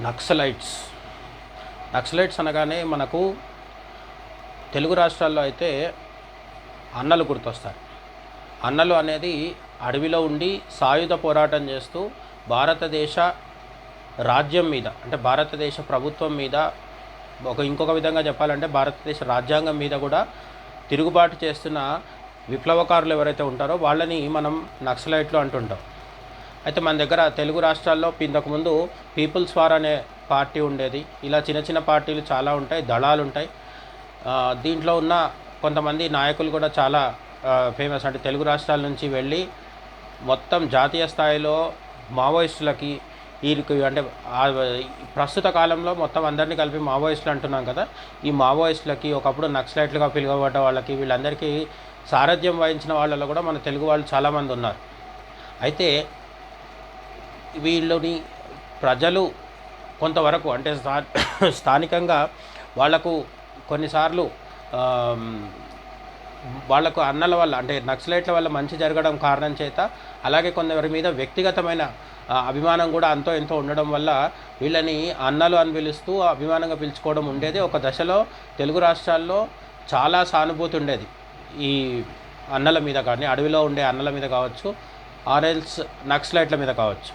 Naxalites Naxalites అనగానే మనకు తెలుగు రాష్ట్రాల్లో అయితే అన్నలు గుర్తొస్తారు. అన్నలు అనేది అడవిలో ఉండి సాయుధ పోరాటం చేస్తూ భారతదేశ రాజ్యం మీద, అంటే భారతదేశ ప్రభుత్వం మీద, ఇంకొక విధంగా చెప్పాలంటే భారతదేశ రాజ్యాంగం మీద కూడా తిరుగుబాటు చేస్తున్న విప్లవకారులు ఎవరైతే ఉంటారో వాళ్ళని మనం నక్సలైట్లు అంటుంటాం. అయితే మన దగ్గర తెలుగు రాష్ట్రాల్లో ఇంతకుముందు పీపుల్స్ వార్ అనే పార్టీ ఉండేది. ఇలా చిన్న చిన్న పార్టీలు చాలా ఉంటాయి, దళాలు ఉంటాయి. దీంట్లో ఉన్న కొంతమంది నాయకులు కూడా చాలా ఫేమస్. అంటే తెలుగు రాష్ట్రాల నుంచి వెళ్ళి మొత్తం జాతీయ స్థాయిలో మావోయిస్టులకి అంటే ప్రస్తుత కాలంలో మొత్తం అందరినీ కలిపి మావోయిస్టులు అంటున్నాం కదా, ఈ మావోయిస్టులకి ఒకప్పుడు నక్సలైట్లుగా పిలువబడ్డ వాళ్ళకి వీళ్ళందరికీ సారథ్యం వహించిన వాళ్ళలో కూడా మన తెలుగు వాళ్ళు చాలామంది ఉన్నారు. అయితే వీళ్ళని ప్రజలు కొంతవరకు అంటే స్థానికంగా వాళ్లకు కొన్నిసార్లు వాళ్లకు అన్నల వల్ల, అంటే నక్సలైట్ల వల్ల మంచి జరగడం కారణం చేత, అలాగే కొందరి మీద వ్యక్తిగతమైన అభిమానం కూడా అంతో ఎంతో ఉండడం వల్ల వీళ్ళని అన్నలు అని పిలుస్తూ అభిమానంగా పిలుచుకోవడం ఉండేది. ఒక దశలో తెలుగు రాష్ట్రాల్లో చాలా సానుభూతి ఉండేది ఈ అన్నల మీద, కానీ అడవిలో ఉండే అన్నల మీద కావచ్చు, ఆర్ఎల్స్ నక్సలైట్ల మీద కావచ్చు.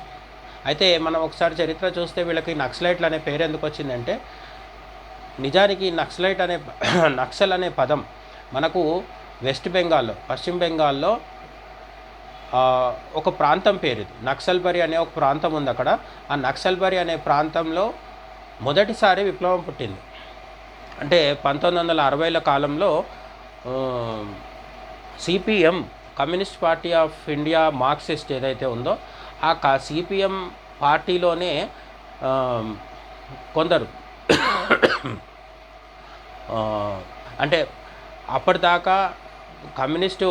అయితే మనం ఒకసారి చరిత్ర చూస్తే వీళ్ళకి నక్సలైట్లు అనే పేరు ఎందుకు వచ్చిందంటే, నిజానికి నక్సల్ అనే పదం మనకు వెస్ట్ బెంగాల్లో, పశ్చిమ బెంగాల్లో ఒక ప్రాంతం పేరు ఇది. నక్సల్బరీ అనే ఒక ప్రాంతం ఉంది అక్కడ. ఆ నక్సల్బరీ అనే ప్రాంతంలో మొదటిసారి విప్లవం పుట్టింది. అంటే 1960ల కాలంలో CPM, communist party of India Marxist ఏదైతే ఉందో ఆ సిపిఎం పార్టీలోనే కొందరు అంటే అప్పటిదాకా కమ్యూనిస్టు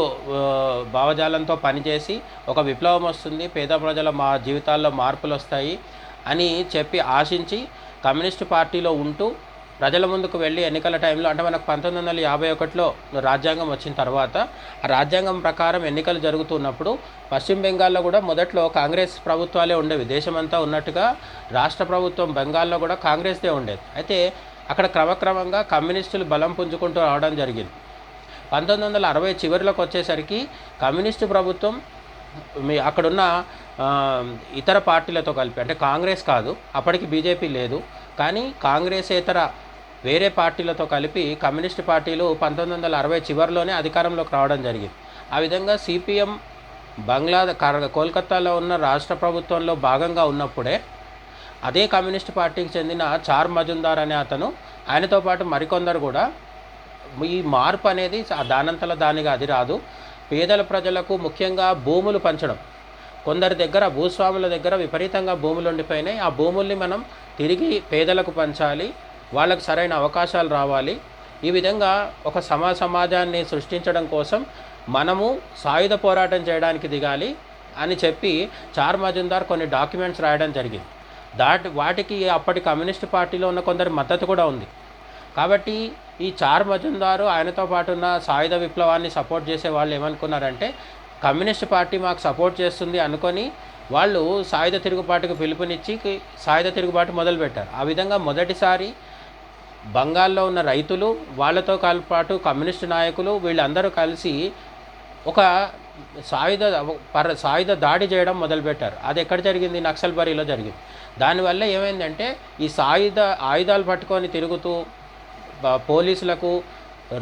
భావజాలంతో పనిచేసి ఒక విప్లవం వస్తుంది, పేద ప్రజల జీవితాల్లో మార్పులు వస్తాయి అని చెప్పి ఆశించి కమ్యూనిస్టు పార్టీలో ఉంటూ ప్రజల ముందుకు వెళ్ళి ఎన్నికల టైంలో, అంటే మనకు 1951లో రాజ్యాంగం వచ్చిన తర్వాత ఆ రాజ్యాంగం ప్రకారం ఎన్నికలు జరుగుతున్నప్పుడు పశ్చిమ బెంగాల్లో కూడా మొదట్లో కాంగ్రెస్ ప్రభుత్వాలే ఉండేవి. దేశమంతా ఉన్నట్టుగా రాష్ట్ర ప్రభుత్వం బెంగాల్లో కూడా కాంగ్రెస్దే ఉండేది. అయితే అక్కడ క్రమక్రమంగా కమ్యూనిస్టులు బలం పుంజుకుంటూ రావడం జరిగింది. 1960 చివరిలోకి వచ్చేసరికి కమ్యూనిస్టు ప్రభుత్వం అక్కడున్న ఇతర పార్టీలతో కలిపి, అంటే కాంగ్రెస్ కాదు, అప్పటికి బీజేపీ లేదు, కానీ కాంగ్రెసేతర వేరే పార్టీలతో కలిపి కమ్యూనిస్టు పార్టీలు 1960 చివరిలోనే అధికారంలోకి రావడం జరిగింది. ఆ విధంగా సిపిఎం కోల్కతాలో ఉన్న రాష్ట్ర ప్రభుత్వంలో భాగంగా ఉన్నప్పుడే అదే కమ్యూనిస్ట్ పార్టీకి చెందిన చార్ మజుందార్ అనే అతను, ఆయనతో పాటు మరికొందరు కూడా ఈ మార్పు అనేది దానంతల దానిగా అది రాదు, పేదల ప్రజలకు ముఖ్యంగా భూములు పంచడం, కొందరి దగ్గర భూస్వాముల దగ్గర విపరీతంగా భూములు ఉండిపోయినాయి, ఆ భూముల్ని మనం తిరిగి పేదలకు పంచాలి, వాళ్ళకు సరైన అవకాశాలు రావాలి, ఈ విధంగా ఒక సమాజాన్ని సృష్టించడం కోసం మనము సాయుధ పోరాటం చేయడానికి దిగాలి అని చెప్పి చార్ మజుందార్ కొన్ని డాక్యుమెంట్స్ రాయడం జరిగింది. వాటికి అప్పటి కమ్యూనిస్ట్ పార్టీలో ఉన్న కొందరి మద్దతు కూడా ఉంది. కాబట్టి ఈ చార్ మజుందారు ఆయనతో పాటు ఉన్న సాయుధ విప్లవాన్ని సపోర్ట్ చేసే వాళ్ళు ఏమనుకున్నారంటే, కమ్యూనిస్ట్ పార్టీ మాకు సపోర్ట్ చేస్తుంది అనుకొని వాళ్ళు సాయుధ తిరుగుబాటుకు పిలుపునిచ్చి సాయుధ తిరుగుబాటు మొదలుపెట్టారు. ఆ విధంగా మొదటిసారి బంగాల్లో ఉన్న రైతులు, వాళ్ళతో పాటు కమ్యూనిస్టు నాయకులు వీళ్ళందరూ కలిసి ఒక సాయుధ దాడి చేయడం మొదలుపెట్టారు. అది ఎక్కడ జరిగింది? నక్సల్బరీలో జరిగింది. దానివల్ల ఏమైందంటే, ఈ ఆయుధాలు పట్టుకొని తిరుగుతూ పోలీసులకు,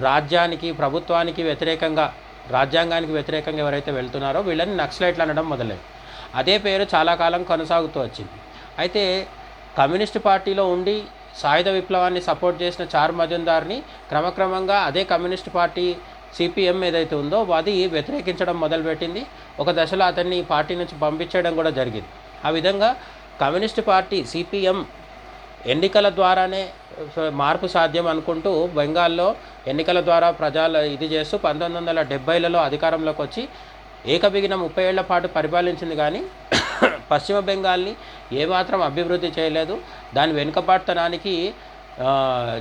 రాజ్యానికి, ప్రభుత్వానికి వ్యతిరేకంగా, రాజ్యాంగానికి వ్యతిరేకంగా ఎవరైతే వెళ్తున్నారో వీళ్ళని నక్సలైట్లు అనడం మొదలైంది. అదే పేరు చాలా కాలం కొనసాగుతూ వచ్చింది. అయితే కమ్యూనిస్ట్ పార్టీలో ఉండి సాయుధ విప్లవాన్ని సపోర్ట్ చేసిన చార్ మజుందార్ని క్రమక్రమంగా అదే కమ్యూనిస్ట్ పార్టీ సిపిఎం ఏదైతే ఉందో అది వ్యతిరేకించడం మొదలుపెట్టింది. ఒక దశలో అతన్ని పార్టీ నుంచి పంపించడం కూడా జరిగింది. ఆ విధంగా కమ్యూనిస్ట్ పార్టీ సిపిఎం ఎన్నికల ద్వారానే మార్పు సాధ్యం అనుకుంటూ బెంగాల్లో ఎన్నికల ద్వారా ప్రజలు ఇది చేస్తూ 1970లలో అధికారంలోకి వచ్చి ఏకబిగిన 30 ఏళ్ల పాటు పరిపాలించింది. కానీ పశ్చిమ బెంగాల్ని ఏమాత్రం అభివృద్ధి చేయలేదు. దాని వెనుకబాటుతనానికి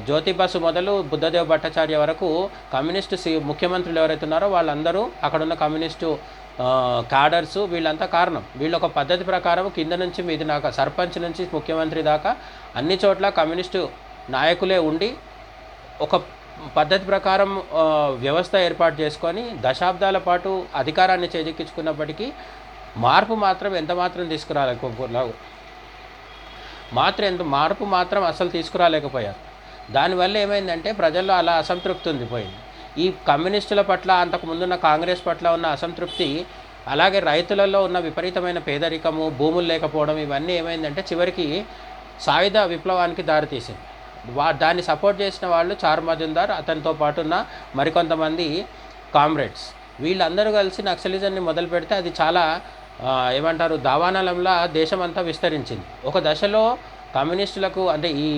జ్యోతి బసు మొదలు బుద్ధదేవ్ భట్టాచార్య వరకు కమ్యూనిస్టు ముఖ్యమంత్రులు ఎవరైతే ఉన్నారో వాళ్ళందరూ అక్కడున్న కమ్యూనిస్టు క్యాడర్సు వీళ్ళంతా కారణం. వీళ్ళు ఒక పద్ధతి ప్రకారం కింద నుంచి మీది దాకా, సర్పంచ్ నుంచి ముఖ్యమంత్రి దాకా అన్ని చోట్ల కమ్యూనిస్టు నాయకులే ఉండి ఒక పద్ధతి ప్రకారం వ్యవస్థ ఏర్పాటు చేసుకొని దశాబ్దాల పాటు అధికారాన్ని చేజిక్కించుకున్నప్పటికీ మార్పు మాత్రం ఎంత మాత్రం అసలు తీసుకురాలేకపోయారు. దానివల్ల ఏమైందంటే ప్రజల్లో అలా అసంతృప్తి ఉండిపోయింది. ఈ కమ్యూనిస్టుల పట్ల, అంతకుముందున్న కాంగ్రెస్ పట్ల ఉన్న అసంతృప్తి, అలాగే రైతులలో ఉన్న విపరీతమైన పేదరికము, భూములు లేకపోవడం, ఇవన్నీ ఏమైందంటే చివరికి సాయుధ విప్లవానికి దారితీసింది. దాన్ని సపోర్ట్ చేసిన వాళ్ళు చార్ మజుందార్, అతనితో పాటు ఉన్న మరికొంతమంది కామ్రేడ్స్, వీళ్ళందరూ కలిసి నక్సలిజాన్ని మొదలు పెడితే అది చాలా దావానలంలా దేశమంతా విస్తరించింది. ఒక దశలో కమ్యూనిస్టులకు, అంటే ఈ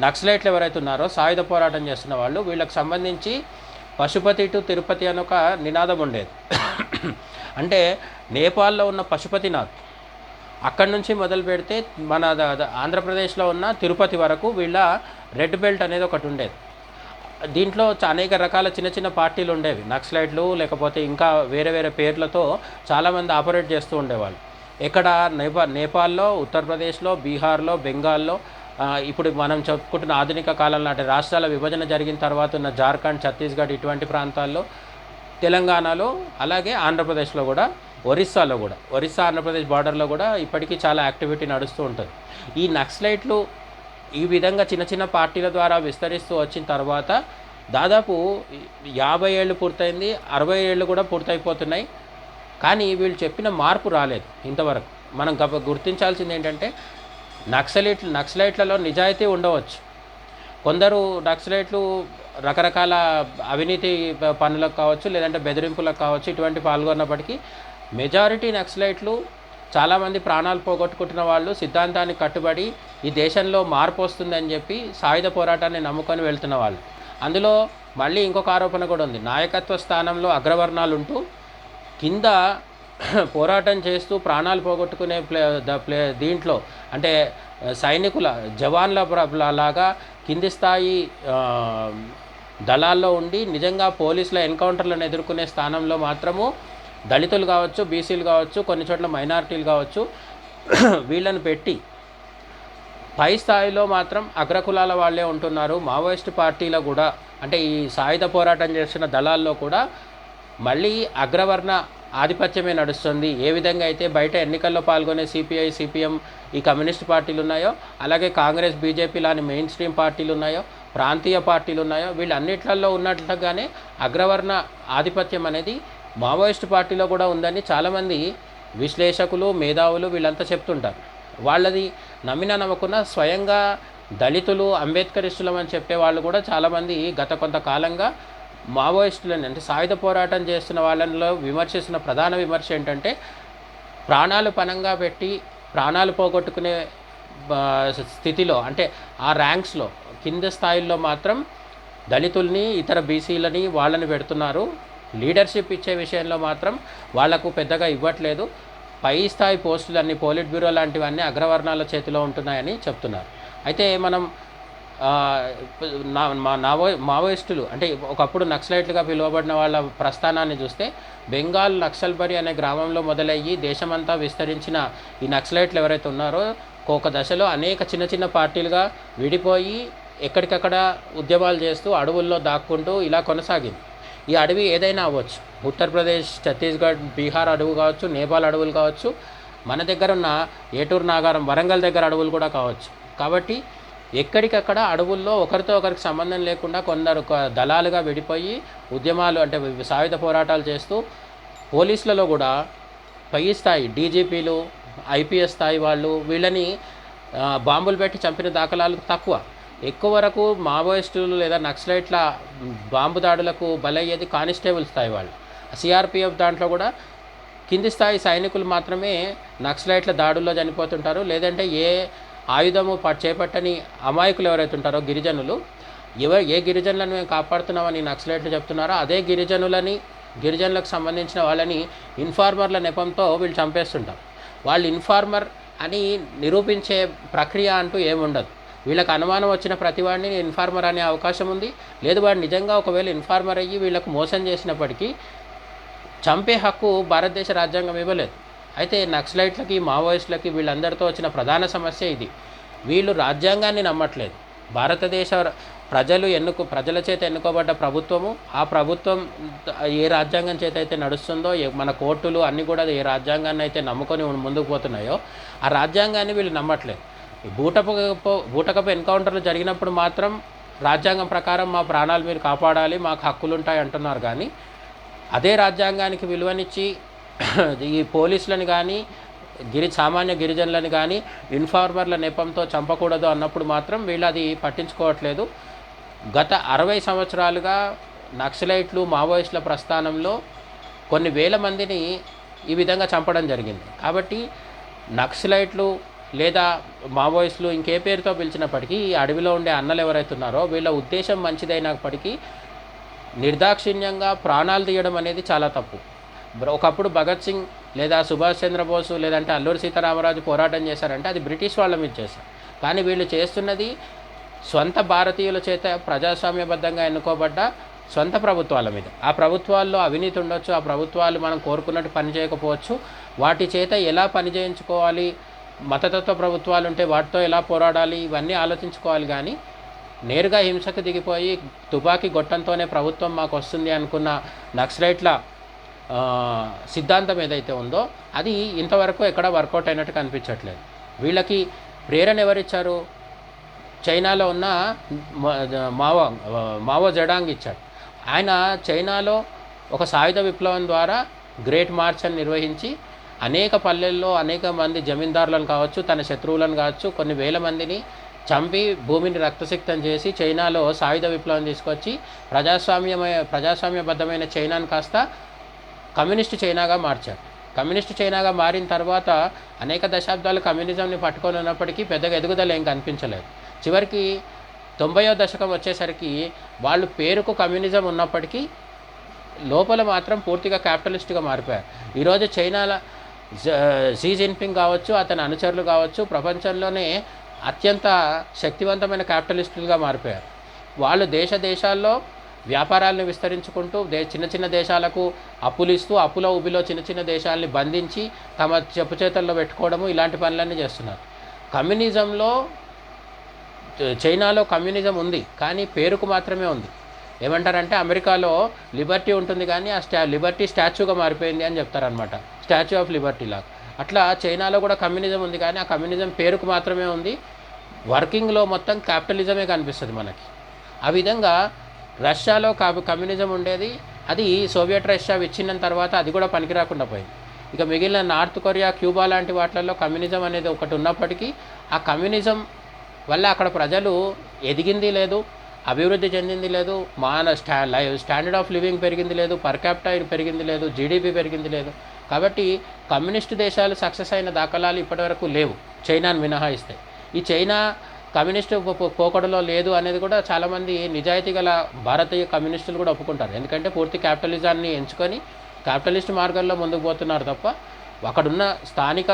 నక్సలైట్లు ఎవరైతే ఉన్నారో సాయుధ పోరాటం చేస్తున్న వాళ్ళు, వీళ్ళకి సంబంధించి పశుపతి టు తిరుపతి అని ఒక నినాదం ఉండేది. అంటే నేపాల్లో ఉన్న పశుపతినాథ్, అక్కడి నుంచి మొదలు పెడితే మన ఆంధ్రప్రదేశ్లో ఉన్న తిరుపతి వరకు వీళ్ళ రెడ్ బెల్ట్ అనేది ఒకటి ఉండేది. దీంట్లో అనేక రకాల చిన్న చిన్న పార్టీలు ఉండేవి. నక్సలైట్లు లేకపోతే ఇంకా వేరే వేరే పేర్లతో చాలామంది ఆపరేట్ చేస్తూ ఉండేవాళ్ళు. ఎక్కడ నేపాల్లో, ఉత్తరప్రదేశ్లో, బీహార్లో, బెంగాల్లో, ఇప్పుడు మనం చెప్పుకుంటున్న ఆధునిక కాలంలో అంటే రాష్ట్రాల విభజన జరిగిన తర్వాత ఉన్న జార్ఖండ్, ఛత్తీస్గఢ్ ఇటువంటి ప్రాంతాల్లో, తెలంగాణలో, అలాగే ఆంధ్రప్రదేశ్లో కూడా, ఒరిస్సాలో కూడా, ఒరిస్సా ఆంధ్రప్రదేశ్ బార్డర్లో కూడా ఇప్పటికీ చాలా యాక్టివిటీ నడుస్తూ ఉంటుంది. ఈ నక్సలైట్లు ఈ విధంగా చిన్న చిన్న పార్టీల ద్వారా విస్తరిస్తూ వచ్చిన తర్వాత దాదాపు 50 ఏళ్ళు పూర్తయింది, 60 ఏళ్ళు కూడా పూర్తయిపోతున్నాయి. కానీ వీళ్ళు చెప్పిన మార్పు రాలేదు ఇంతవరకు. మనం గుర్తించాల్సింది ఏంటంటే నక్సలైట్లలో నిజాయితీ ఉండవచ్చు. కొందరు నక్సలైట్లు రకరకాల అవినీతి పనులకు కావచ్చు, లేదంటే బెదిరింపులకు కావచ్చు, ఇటువంటి పాల్గొన్నప్పటికీ మెజారిటీ నక్సలైట్లు చాలామంది ప్రాణాలు పోగొట్టుకుంటున్న వాళ్ళు సిద్ధాంతానికి కట్టుబడి ఈ దేశంలో మార్పు వస్తుందని చెప్పి సాయుధ పోరాటాన్ని నమ్ముకొని వెళ్తున్న వాళ్ళు. అందులో మళ్ళీ ఇంకొక ఆరోపణ కూడా ఉంది. నాయకత్వ స్థానంలో అగ్రవర్ణాలు ఉంటూ కింద పోరాటం చేస్తూ ప్రాణాలు పోగొట్టుకునే దీంట్లో అంటే సైనికుల జవాన్ల లాగా కింది స్థాయి దళాల్లో ఉండి నిజంగా పోలీసుల ఎన్కౌంటర్లను ఎదుర్కొనే స్థానంలో మాత్రము దళితులు కావచ్చు, బీసీలు కావచ్చు, కొన్ని చోట్ల మైనారిటీలు కావచ్చు, వీళ్ళని పెట్టి పై స్థాయిలో మాత్రం అగ్రకులాల వాళ్ళే ఉంటున్నారు. మావోయిస్టు పార్టీలో కూడా, అంటే ఈ సాయుధ పోరాటం చేస్తున్న దళాల్లో కూడా మళ్ళీ అగ్రవర్ణ ఆధిపత్యమే నడుస్తుంది. ఏ విధంగా అయితే బయట ఎన్నికల్లో పాల్గొనే సిపిఐ, సిపిఎం, ఈ కమ్యూనిస్ట్ పార్టీలు ఉన్నాయో, అలాగే కాంగ్రెస్, బీజేపీ లాని మెయిన్ స్ట్రీమ్ పార్టీలు ఉన్నాయో, ప్రాంతీయ పార్టీలు ఉన్నాయో, వీళ్ళన్నిట్లలో ఉన్నట్లుగానే అగ్రవర్ణ ఆధిపత్యం అనేది మావోయిస్టు పార్టీలో కూడా ఉందని చాలామంది విశ్లేషకులు, మేధావులు వీళ్ళంతా చెప్తుంటారు. వాళ్ళది నమ్మినా నమ్మకున్నా స్వయంగా దళితులు, అంబేద్కరిస్టులం అని చెప్పే వాళ్ళు కూడా చాలామంది గత కొంతకాలంగా మావోయిస్టులని, అంటే సాయుధ పోరాటం చేస్తున్న వాళ్ళలో విమర్శిస్తున్న ప్రధాన విమర్శ ఏంటంటే ప్రాణాలు పణంగా పెట్టి ప్రాణాలు పోగొట్టుకునే స్థితిలో, అంటే ఆ ర్యాంక్స్లో కింద స్థాయిల్లో మాత్రం దళితుల్ని, ఇతర బీసీలని వాళ్ళని పెడుతున్నారు. లీడర్షిప్ ఇచ్చే విషయంలో మాత్రం వాళ్లకు పెద్దగా ఇవ్వట్లేదు. పై స్థాయి పోస్టులన్నీ, పోలిట్ బ్యూరో లాంటివన్నీ అగ్రవర్ణాల చేతిలో ఉంటున్నాయని చెప్తున్నారు. అయితే మనం మావోయిస్టులు అంటే ఒకప్పుడు నక్సలైట్లుగా పిలువబడిన వాళ్ళ ప్రస్థానాన్ని చూస్తే బెంగాల్ నక్సల్బరి అనే గ్రామంలో మొదలయ్యి దేశమంతా విస్తరించిన ఈ నక్సలైట్లు ఎవరైతే ఉన్నారో ఒక దశలో అనేక చిన్న చిన్న పార్టీలుగా విడిపోయి ఎక్కడికక్కడ ఉద్యమాలు చేస్తూ అడవుల్లో దాక్కుంటూ ఇలా కొనసాగింది. ఈ అడవి ఏదైనా అవ్వచ్చు, ఉత్తరప్రదేశ్, ఛత్తీస్గఢ్, బీహార్ అడవి కావచ్చు, నేపాల్ అడవులు కావచ్చు, మన దగ్గర ఉన్న ఏటూరు నాగారం, వరంగల్ దగ్గర అడవులు కూడా కావచ్చు. కాబట్టి ఎక్కడికక్కడ అడవుల్లో ఒకరితో ఒకరికి సంబంధం లేకుండా కొందరు దళాలుగా విడిపోయి ఉద్యమాలు, అంటే సాయుధ పోరాటాలు చేస్తూ పోలీసులలో కూడా పై స్థాయి డీజీపీలు, ఐపీఎస్ స్థాయి వాళ్ళు వీళ్ళని బాంబులు పెట్టి చంపిన దాఖలాలు తక్కువ. ఎక్కువ వరకు మావోయిస్టులు లేదా నక్సలైట్ల బాంబు దాడులకు బలయ్యేది కానిస్టేబుల్ స్థాయి వాళ్ళు. సిఆర్పిఎఫ్ దాంట్లో కూడా కింది స్థాయి సైనికులు మాత్రమే నక్సలైట్ల దాడుల్లో చనిపోతుంటారు. లేదంటే ఏ ఆయుధము చేపట్టని అమాయకులు ఎవరైతే ఉంటారో గిరిజనులు, ఏ గిరిజనులను మేము కాపాడుతున్నామని నక్సలైట్లు చెప్తున్నారో అదే గిరిజనులకు సంబంధించిన వాళ్ళని ఇన్ఫార్మర్ల నెపంతో వీళ్ళు చంపేస్తుంటారు. వాళ్ళు ఇన్ఫార్మర్ అని నిరూపించే ప్రక్రియ అంటూ ఏముండదు. వీళ్ళకి అనుమానం వచ్చిన ప్రతి వాడిని ఇన్ఫార్మర్ అనే అవకాశం ఉంది. లేదు వాడు నిజంగా ఒకవేళ ఇన్ఫార్మర్ అయ్యి వీళ్ళకు మోసం చేసినప్పటికీ చంపే హక్కు భారతదేశ రాజ్యాంగం ఇవ్వలేదు. అయితే నక్సలైట్లకి, మావోయిస్టులకి వీళ్ళందరితో వచ్చిన ప్రధాన సమస్య ఇది. వీళ్ళు రాజ్యాంగాన్ని నమ్మట్లేదు. భారతదేశ ప్రజల చేత ఎన్నుకోబడ్డ ప్రభుత్వము, ఆ ప్రభుత్వం ఏ రాజ్యాంగం చేత అయితే నడుస్తుందో, మన కోర్టులు అన్నీ కూడా ఏ రాజ్యాంగాన్ని అయితే నమ్ముకొని ముందుకు పోతున్నాయో ఆ రాజ్యాంగాన్ని వీళ్ళు నమ్మట్లేదు. బూటకపు ఎన్కౌంటర్లు జరిగినప్పుడు మాత్రం రాజ్యాంగం ప్రకారం మా ప్రాణాలు మీరు కాపాడాలి, మాకు హక్కులుంటాయి అంటున్నారు. కానీ అదే రాజ్యాంగానికి విలువనిచ్చి ఈ పోలీసులను కానీ సామాన్య గిరిజనులను కానీ ఇన్ఫార్మర్ల నెపంతో చంపకూడదు అన్నప్పుడు మాత్రం వీళ్ళు అది పట్టించుకోవట్లేదు. గత 60 సంవత్సరాలుగా నక్సలైట్లు, మావోయిస్టుల ప్రస్థానంలో కొన్ని వేల మందిని ఈ విధంగా చంపడం జరిగింది. కాబట్టి నక్సలైట్లు లేదా మావోయిస్టులు ఇంకే పేరుతో పిలిచినప్పటికీ ఈ అడవిలో ఉండే అన్నలు ఎవరైతే ఉన్నారో వీళ్ళ ఉద్దేశం మంచిదైనప్పటికీ నిర్దాక్షిణ్యంగా ప్రాణాలు తీయడం అనేది చాలా తప్పు. ఒకప్పుడు భగత్ సింగ్ లేదా సుభాష్ చంద్రబోసు లేదంటే అల్లూరి సీతారామరాజు పోరాటం చేశారంటే అది బ్రిటిష్ వాళ్ళ మీద చేశారు. కానీ వీళ్ళు చేస్తున్నది స్వంత భారతీయుల చేత ప్రజాస్వామ్యబద్ధంగా ఎన్నుకోబడ్డ సొంత ప్రభుత్వాల మీద. ఆ ప్రభుత్వాల్లో అవినీతి ఉండొచ్చు, ఆ ప్రభుత్వాలు మనం కోరుకున్నట్టు పని చేయకపోవచ్చు. వాటి చేత ఎలా పని చేయించుకోవాలి, మతతత్వ ప్రభుత్వాలు ఉంటే వాటితో ఎలా పోరాడాలి, ఇవన్నీ ఆలోచించుకోవాలి. కానీ నేరుగా హింసకు దిగిపోయి తుపాకీ గొట్టంతోనే ప్రభుత్వం మాకు వస్తుంది అనుకున్న నక్సలైట్ల సిద్ధాంతం ఏదైతే ఉందో అది ఇంతవరకు ఎక్కడ వర్కౌట్ అయినట్టు కనిపించట్లేదు. వీళ్ళకి ప్రేరణ ఎవరిచ్చారు? చైనాలో ఉన్న మావో జెడాంగ్ ఇచ్చాడు. ఆయన చైనాలో ఒక సాయుధ విప్లవం ద్వారా గ్రేట్ మార్చ్ అని నిర్వహించి అనేక పల్లెల్లో అనేక మంది జమీందారులను కావచ్చు, తన శత్రువులను కావచ్చు, కొన్ని వేల మందిని చంపి భూమిని రక్తసిక్తం చేసి చైనాలో సాయుధ విప్లవం తీసుకొచ్చి ప్రజాస్వామ్యబద్ధమైన చైనాను కాస్త కమ్యూనిస్ట్ చైనాగా మార్చారు. కమ్యూనిస్ట్ చైనాగా మారిన తర్వాత అనేక దశాబ్దాలు కమ్యూనిజంని పట్టుకొని ఉన్నప్పటికీ పెద్దగా ఎదుగుదల ఏం కనిపించలేదు. చివరికి 90వ దశకం వచ్చేసరికి వాళ్ళు పేరుకు కమ్యూనిజం ఉన్నప్పటికీ లోపల మాత్రం పూర్తిగా క్యాపిటలిస్ట్గా మారిపోయారు. ఈరోజు చైనాలో షీ జిన్పింగ్ కావచ్చు, అతని అనుచరులు కావచ్చు, ప్రపంచంలోనే అత్యంత శక్తివంతమైన క్యాపిటలిస్టులుగా మారిపోయారు. వాళ్ళు దేశాల్లో వ్యాపారాలను విస్తరించుకుంటూ చిన్న చిన్న దేశాలకు అప్పులు ఇస్తూ అప్పుల ఊబిలో చిన్న చిన్న దేశాలని బంధించి తమ చెప్పు చేతుల్లో పెట్టుకోవడము, ఇలాంటి పనులన్నీ చేస్తున్నారు. చైనాలో కమ్యూనిజం ఉంది, కానీ పేరుకు మాత్రమే ఉంది. ఏమంటారంటే అమెరికాలో లిబర్టీ ఉంటుంది కానీ ఆ లిబర్టీ స్టాచ్యూగా మారిపోయింది అని చెప్తారనమాట, స్టాచ్యూ ఆఫ్ లిబర్టీ లాగా. అట్లా చైనాలో కూడా కమ్యూనిజం ఉంది కానీ ఆ కమ్యూనిజం పేరుకు మాత్రమే ఉంది. వర్కింగ్లో మొత్తం క్యాపిటలిజమే కనిపిస్తుంది మనకి. ఆ విధంగా రష్యాలో కమ్యూనిజం ఉండేది, అది సోవియట్ రష్యా విచ్ఛిన్నం తర్వాత అది కూడా పనికి రాకుండా పోయింది. ఇక మిగిలిన నార్త్ కొరియా, క్యూబా లాంటి వాటిల్లో కమ్యూనిజం అనేది ఒకటి ఉన్నప్పటికీ ఆ కమ్యూనిజం వల్ల అక్కడ ప్రజలు ఎదిగింది లేదు, అభివృద్ధి చెందింది లేదు, స్టాండర్డ్ ఆఫ్ లివింగ్ పెరిగింది లేదు, పర్ క్యాపిటల్ పెరిగింది లేదు, జీడిపి పెరిగింది లేదు. కాబట్టి కమ్యూనిస్టు దేశాలు సక్సెస్ అయిన దాఖలాలు ఇప్పటివరకు లేవు, చైనాను మినహాయిస్తే. ఈ చైనా కమ్యూనిస్టు పోకడలో లేదు అనేది కూడా చాలామంది నిజాయితీ గల భారతీయ కమ్యూనిస్టులు కూడా ఒప్పుకుంటారు. ఎందుకంటే పూర్తి క్యాపిటలిజాన్ని ఎంచుకొని క్యాపిటలిస్ట్ మార్గంలో ముందుకు పోతున్నారు తప్ప అక్కడున్న స్థానిక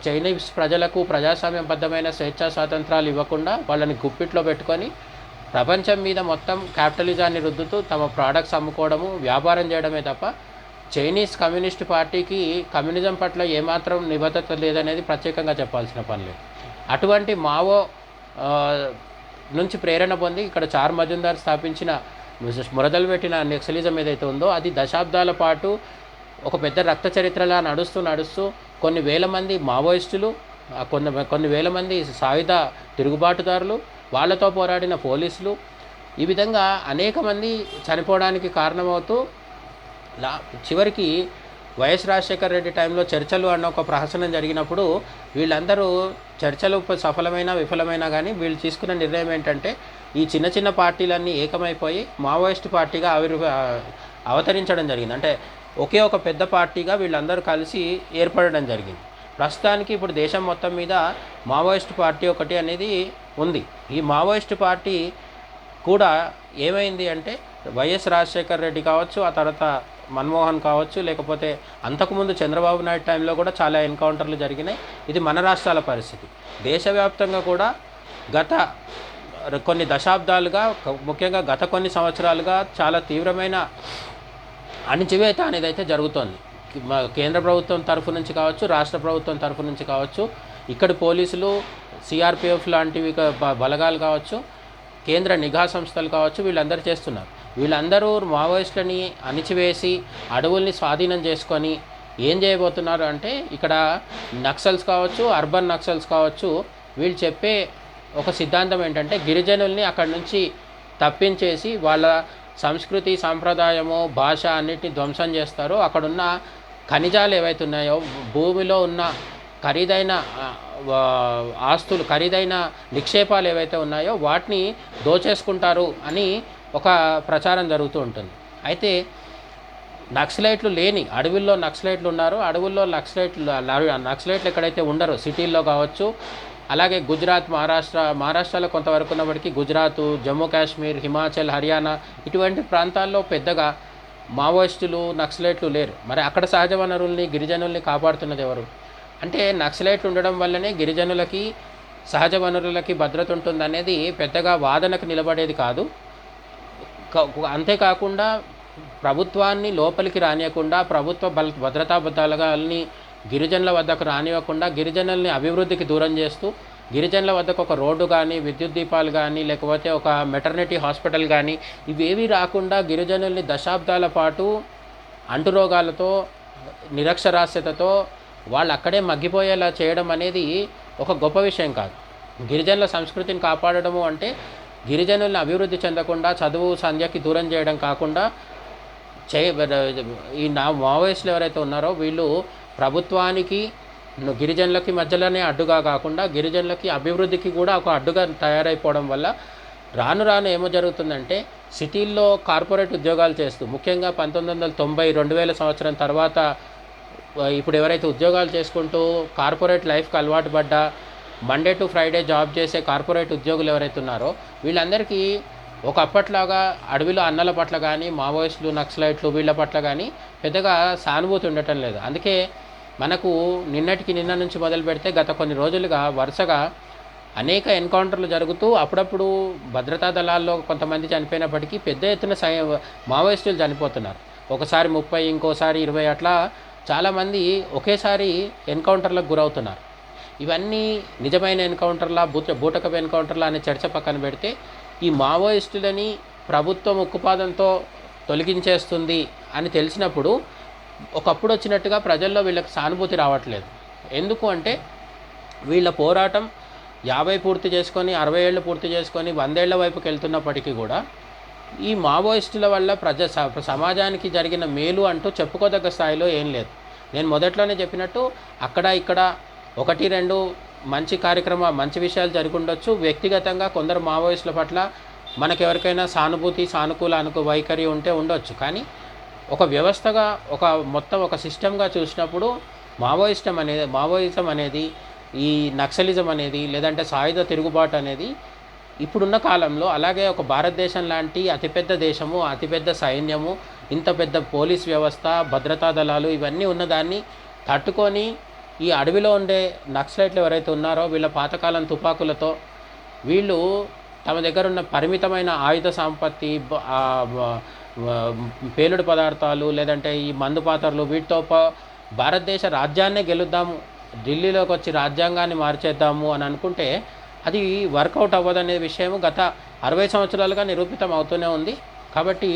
చైనీస్ ప్రజలకు ప్రజాస్వామ్యబద్ధమైన స్వేచ్ఛా స్వాతంత్రాలు ఇవ్వకుండా వాళ్ళని గుప్పిట్లో పెట్టుకొని ప్రపంచం మీద మొత్తం క్యాపిటలిజాన్ని రుద్దుతూ తమ ప్రోడక్ట్స్ అమ్ముకోవడము, వ్యాపారం చేయడమే తప్ప చైనీస్ కమ్యూనిస్ట్ పార్టీకి కమ్యూనిజం పట్ల ఏమాత్రం నిబద్ధత లేదనేది ప్రత్యేకంగా చెప్పాల్సిన పని లేదు. అటువంటి మావో నుంచి ప్రేరణ పొంది ఇక్కడ చార్ మజుందార్ స్థాపించిన మొదలుపెట్టిన నక్సలిజం ఏదైతే ఉందో అది దశాబ్దాల పాటు ఒక పెద్ద రక్త చరిత్రలా నడుస్తూ కొన్ని వేల మంది మావోయిస్టులు, కొన్ని వేల మంది సాయుధ తిరుగుబాటుదారులు, వాళ్ళతో పోరాడిన పోలీసులు, ఈ విధంగా అనేక మంది చనిపోవడానికి కారణమవుతూ చివరికి వైఎస్ రాజశేఖర రెడ్డి టైంలో చర్చలు అన్న ఒక ప్రహసనం జరిగినప్పుడు వీళ్ళందరూ చర్చలు సఫలమైన విఫలమైనా కానీ వీళ్ళు తీసుకున్న నిర్ణయం ఏంటంటే ఈ చిన్న చిన్న పార్టీలన్నీ ఏకమైపోయి మావోయిస్ట్ పార్టీగా అవతరించడం జరిగింది. అంటే ఒకే ఒక పెద్ద పార్టీగా వీళ్ళందరూ కలిసి ఏర్పడడం జరిగింది. ప్రస్తుతానికి ఇప్పుడు దేశం మొత్తం మీద మావోయిస్ట్ పార్టీ ఒకటి అనేది ఉంది. ఈ మావోయిస్ట్ పార్టీ కూడా ఏమైంది అంటే వైఎస్ రాజశేఖర రెడ్డి కావచ్చు, ఆ తర్వాత మన్మోహన్ కావచ్చు, లేకపోతే అంతకుముందు చంద్రబాబు నాయుడు టైంలో కూడా చాలా ఎన్కౌంటర్లు జరిగినాయి. ఇది మన రాష్ట్రాల పరిస్థితి. దేశవ్యాప్తంగా కూడా గత కొన్ని దశాబ్దాలుగా, ముఖ్యంగా గత కొన్ని సంవత్సరాలుగా చాలా తీవ్రమైన అణిచివేత అనేది అయితే జరుగుతోంది. కేంద్ర ప్రభుత్వం తరఫు నుంచి కావచ్చు, రాష్ట్ర ప్రభుత్వం తరఫు నుంచి కావచ్చు, ఇక్కడి పోలీసులు, సిఆర్పిఎఫ్ లాంటివి బలగాలు కావచ్చు, కేంద్ర నిఘా సంస్థలు కావచ్చు, వీళ్ళందరూ చేస్తున్నారు. వీళ్ళందరూ మావోయిస్టులని అణిచివేసి అడవుల్ని స్వాధీనం చేసుకొని ఏం చేయబోతున్నారు అంటే, ఇక్కడ నక్సల్స్ కావచ్చు, అర్బన్ నక్సల్స్ కావచ్చు, వీళ్ళు చెప్పే ఒక సిద్ధాంతం ఏంటంటే గిరిజనుల్ని అక్కడి నుంచి తప్పించేసి వాళ్ళ సంస్కృతి, సాంప్రదాయము, భాష అన్నిటిని ధ్వంసం చేస్తారు. అక్కడున్న ఖనిజాలు ఏవైతే ఉన్నాయో, భూమిలో ఉన్న ఖరీదైన ఆస్తులు, ఖరీదైన నిక్షేపాలు ఏవైతే ఉన్నాయో వాటిని దోచేసుకుంటారు అని ఒక ప్రచారం జరుగుతూ ఉంటుంది. అయితే నక్సలైట్లు లేని అడవుల్లో నక్సలైట్లు ఉన్నారు. అడవుల్లో నక్సలైట్లు ఎక్కడైతే ఉండరో సిటీల్లో కావచ్చు, అలాగే గుజరాత్, మహారాష్ట్రలో కొంతవరకు ఉన్నప్పటికీ గుజరాత్, జమ్మూ కాశ్మీర్, హిమాచల్, హర్యానా ఇటువంటి ప్రాంతాల్లో పెద్దగా మావోయిస్టులు, నక్సలైట్లు లేరు. మరి అక్కడ సహజ వనరుల్ని, గిరిజనుల్ని కాపాడుతున్నది ఎవరు అంటే, నక్సలైట్లు ఉండడం వల్లనే గిరిజనులకి, సహజ వనరులకి భద్రత ఉంటుందనేది పెద్దగా వాదనకు నిలబడేది కాదు. అంతేకాకుండా ప్రభుత్వాన్ని లోపలికి రానియకుండా, ప్రభుత్వ భద్రతా బలగాల్ని గిరిజనుల వద్దకు రానివ్వకుండా, గిరిజనుల్ని అభివృద్ధికి దూరం చేస్తూ, గిరిజనుల వద్దకు ఒక రోడ్డు కానీ, విద్యుత్ దీపాలు కానీ, లేకపోతే ఒక మెటర్నిటీ హాస్పిటల్ కానీ ఇవేవి రాకుండా గిరిజనుల్ని దశాబ్దాల పాటు అంటురోగాలతో, నిరక్షరాస్యతతో వాళ్ళు అక్కడే మగ్గిపోయేలా చేయడం అనేది ఒక గొప్ప విషయం కాదు. గిరిజనుల సంస్కృతిని కాపాడడము అంటే గిరిజనుల్ని అభివృద్ధి చెందకుండా, చదువు సంధ్యకి దూరం చేయడం కాకుండా ఈ మావోయిస్టులు ఎవరైతే ఉన్నారో వీళ్ళు ప్రభుత్వానికి, గిరిజనులకి మధ్యలోనే అడ్డుగా కాకుండా గిరిజనులకి అభివృద్ధికి కూడా ఒక అడ్డుగా తయారైపోవడం వల్ల రాను రాను ఏమో జరుగుతుందంటే, సిటీల్లో కార్పొరేట్ ఉద్యోగాలు చేస్తూ, ముఖ్యంగా 1990, 2000 సంవత్సరం తర్వాత ఇప్పుడు ఎవరైతే ఉద్యోగాలు చేసుకుంటూ కార్పొరేట్ లైఫ్కి అలవాటు పడ్డ, మండే టు ఫ్రైడే జాబ్ చేసే కార్పొరేట్ ఉద్యోగులు ఎవరైతే ఉన్నారో వీళ్ళందరికీ ఒకప్పట్లాగా అడవిలో అన్నల పట్ల కానీ, మావోయిస్టులు, నక్సలైట్లు వీళ్ళ పట్ల కానీ పెద్దగా సానుభూతి ఉండటం లేదు. అందుకే మనకు నిన్న నుంచి మొదలు పెడితే గత కొన్ని రోజులుగా వరుసగా అనేక ఎన్కౌంటర్లు జరుగుతూ, అప్పుడప్పుడు భద్రతా దళాల్లో కొంతమంది చనిపోయినప్పటికీ పెద్ద ఎత్తున మావోయిస్టులు చనిపోతున్నారు. ఒకసారి 30, ఇంకోసారి 20 అట్లా చాలామంది ఒకేసారి ఎన్కౌంటర్లకు గురవుతున్నారు. ఇవన్నీ నిజమైన ఎన్కౌంటర్లా, బూటకపు ఎన్కౌంటర్లా అనే చర్చ పక్కన పెడితే, ఈ మావోయిస్టులని ప్రభుత్వం ఉక్కుపాదంతో తొలగించేస్తుంది అని తెలిసినప్పుడు ఒకప్పుడు వచ్చినట్టుగా ప్రజల్లో వీళ్ళకి సానుభూతి రావట్లేదు. ఎందుకు అంటే, వీళ్ళ పోరాటం 50 పూర్తి చేసుకొని, 60 ఏళ్ళు పూర్తి చేసుకొని 100 ఏళ్ల వైపుకి వెళ్తున్నప్పటికీ కూడా ఈ మావోయిస్టుల వల్ల సమాజానికి జరిగిన మేలు అంటూ చెప్పుకోదగ్గ స్థాయిలో ఏం లేదు. నేను మొదట్లోనే చెప్పినట్టు అక్కడ ఇక్కడ 1-2 మంచి విషయాలు జరిగి ఉండొచ్చు. వ్యక్తిగతంగా కొందరు మావోయిస్టుల పట్ల మనకెవరికైనా సానుభూతి, సానుకూల వైఖరి ఉంటే ఉండొచ్చు. కానీ ఒక వ్యవస్థగా, ఒక సిస్టమ్గా చూసినప్పుడు మావోయిజం అనేది, ఈ నక్సలిజం అనేది, లేదంటే సాయుధ తిరుగుబాటు అనేది ఇప్పుడున్న కాలంలో, అలాగే ఒక భారతదేశం లాంటి అతిపెద్ద దేశము, అతిపెద్ద సైన్యము, ఇంత పెద్ద పోలీస్ వ్యవస్థ, భద్రతా దళాలు ఇవన్నీ ఉన్నదాన్ని తట్టుకొని ఈ అడవిలో ఉండే నక్సలైట్లు ఎవరైతే ఉన్నారో వీళ్ళ పాతకాలం తుపాకులతో వీళ్ళు తమ దగ్గర ఉన్న పరిమితమైన ఆయుధ సంపత్తి, పేలుడు పదార్థాలు, లేదంటే ఈ మందు పాత్రలు, వీటితో భారతదేశ రాజ్యాన్నే గెలుద్దాము, ఢిల్లీలోకి వచ్చి రాజ్యాంగాన్ని మార్చేద్దాము అని అనుకుంటే అది వర్కౌట్ అవ్వదనే విషయం గత 60 సంవత్సరాలుగా నిరూపితం అవుతూనే ఉంది. కాబట్టి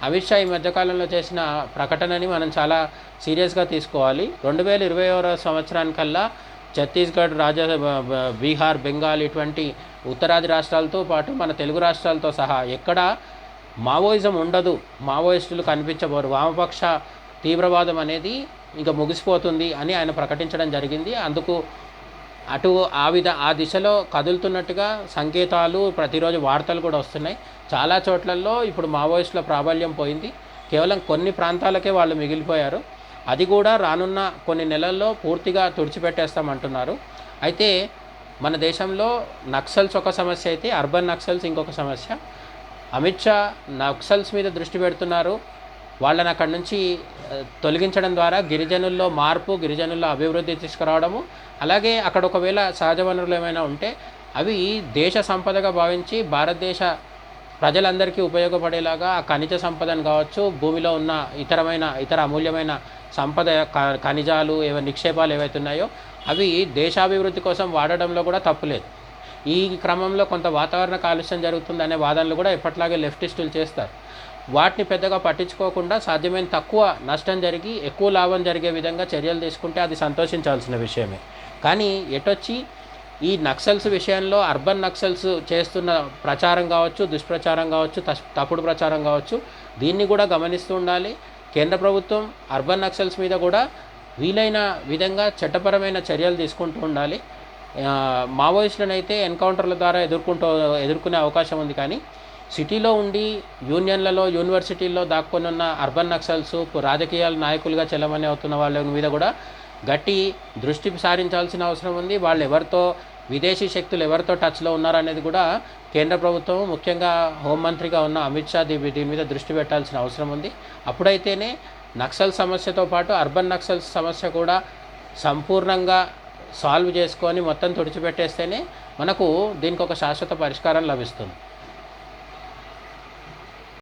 అమిత్ షా ఈ మధ్యకాలంలో చేసిన ప్రకటనని మనం చాలా సీరియస్గా తీసుకోవాలి. 2021 సంవత్సరానికల్లా ఛత్తీస్గఢ్, బీహార్, బెంగాల్ ఇటువంటి ఉత్తరాది రాష్ట్రాలతో పాటు మన తెలుగు రాష్ట్రాలతో సహా ఎక్కడ మావోయిజం ఉండదు, మావోయిస్టులు కనిపించబోరు, వామపక్ష తీవ్రవాదం అనేది ఇంకా ముగిసిపోతుంది అని ఆయన ప్రకటించడం జరిగింది. అందుకు ఆ దిశలో కదులుతున్నట్టుగా సంకేతాలు, ప్రతిరోజు వార్తలు కూడా వస్తున్నాయి. చాలా చోట్లలో ఇప్పుడు మావోయిస్టుల ప్రాబల్యం పోయింది. కేవలం కొన్ని ప్రాంతాలకే వాళ్ళు మిగిలిపోయారు. అది కూడా రానున్న కొన్ని నెలల్లో పూర్తిగా తుడిచిపెట్టేస్తామంటున్నారు. అయితే మన దేశంలో నక్సల్స్ ఒక సమస్య అయితే అర్బన్ నక్సల్స్ ఇంకొక సమస్య. అమిత్ షా నక్సల్స్ మీద దృష్టి పెడుతున్నారు. వాళ్ళని అక్కడి నుంచి తొలగించడం ద్వారా గిరిజనుల్లో మార్పు, గిరిజనుల్లో అభివృద్ధి తీసుకురావడము, అలాగే అక్కడ ఒకవేళ సహజ వనరులు ఏమైనా ఉంటే అవి దేశ సంపదగా భావించి భారతదేశ ప్రజలందరికీ ఉపయోగపడేలాగా ఆ ఖనిజ సంపదను కావచ్చు, భూమిలో ఉన్న ఇతర అమూల్యమైన సంపద ఖనిజాలు నిక్షేపాలు ఏవైతే ఉన్నాయో అవి దేశాభివృద్ధి కోసం వాడడంలో కూడా తప్పులేదు. ఈ క్రమంలో కొంత వాతావరణ కాలుష్యం జరుగుతుందనే వాదనలు కూడా ఎప్పట్లాగే లెఫ్టిస్టులు చేస్తారు. వాటిని పెద్దగా పట్టించుకోకుండా సాధ్యమైన తక్కువ నష్టం జరిగి ఎక్కువ లాభం జరిగే విధంగా చర్యలు తీసుకుంటే అది సంతోషించాల్సిన విషయమే. కానీ ఎటొచ్చి ఈ నక్సల్స్ విషయంలో అర్బన్ నక్సల్స్ చేస్తున్న ప్రచారం కావచ్చు, దుష్ప్రచారం కావచ్చు, తప్పుడు ప్రచారం కావచ్చు, దీన్ని కూడా గమనిస్తూ ఉండాలి. కేంద్ర ప్రభుత్వం అర్బన్ నక్సల్స్ మీద కూడా వీలైన విధంగా చట్టపరమైన చర్యలు తీసుకుంటూ ఉండాలి. మావోయిస్టులను అయితే ఎన్కౌంటర్ల ద్వారా ఎదుర్కొనే అవకాశం ఉంది. కానీ సిటీలో ఉండి యూనియన్లలో, యూనివర్సిటీల్లో దాక్కొని ఉన్న అర్బన్ నక్సల్స్ రాజకీయాల నాయకులుగా చెల్లమని అవుతున్న వాళ్ళ మీద కూడా గట్టి దృష్టి సారించాల్సిన అవసరం ఉంది. వాళ్ళు ఎవరితో, విదేశీ శక్తులు ఎవరితో టచ్లో ఉన్నారనేది కూడా కేంద్ర ప్రభుత్వం, ముఖ్యంగా హోంమంత్రిగా ఉన్న అమిత్ షా దీని మీద దృష్టి పెట్టాల్సిన అవసరం ఉంది. అప్పుడైతేనే నక్సల్ సమస్యతో పాటు అర్బన్ నక్సల్స్ సమస్య కూడా సంపూర్ణంగా సాల్వ్ చేసుకొని మొత్తం తుడిచిపెట్టేస్తేనే మనకు దీనికి ఒక శాశ్వత పరిష్కారం లభిస్తుంది.